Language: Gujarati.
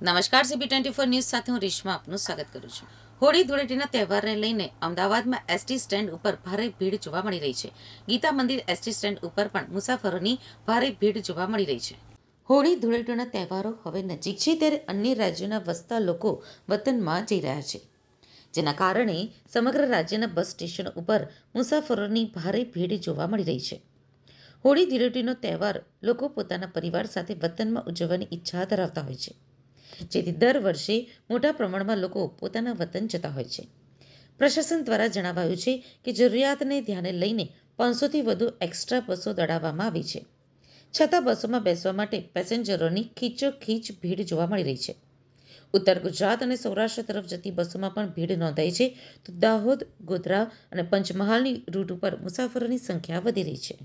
નમસ્કાર, CP24 ન્યૂઝ સાથે હું રેશમા આપનું સ્વાગત કરું છું. હોળી ધૂળેટીના તહેવારને લઈને અમદાવાદમાં એસટી સ્ટેન્ડ ઉપર ભારે ભીડ જોવા મળી રહી છે. ગીતા મંદિર એસટી સ્ટેન્ડ ઉપર પણ મુસાફરોની ભારે ભીડ જોવા મળી રહી છે. હોળી ધૂળેટીના તહેવારો હવે નજીક છે, ત્યારે અન્ય રાજ્યોના વસતા લોકો વતનમાં જઈ રહ્યા છે, જેના કારણે સમગ્ર રાજ્યના બસ સ્ટેશન ઉપર મુસાફરોની ભારે ભીડ જોવા મળી રહી છે. હોળી ધૂળેટીનો તહેવાર લોકો પોતાના પરિવાર સાથે વતનમાં ઉજવવાની ઈચ્છા ધરાવતા હોય છે, જેથી દર વર્ષે મોટા પ્રમાણમાં લોકો પોતાના વતન જતા હોય છે. પ્રશાસન દ્વારા જણાવાયું છે કે જરૂરિયાતને ધ્યાને લઈને 500થી વધુ એક્સ્ટ્રા બસો દોડાવવામાં આવી છે. છતાં બસોમાં બેસવા માટે પેસેન્જરોની ખીચોખીચ ભીડ જોવા મળી રહી છે. ઉત્તર ગુજરાત અને સૌરાષ્ટ્ર તરફ જતી બસોમાં પણ ભીડ નોંધાઈ છે, તો દાહોદ, ગોધરા અને પંચમહાલની રૂટ ઉપર મુસાફરોની સંખ્યા વધી રહી છે.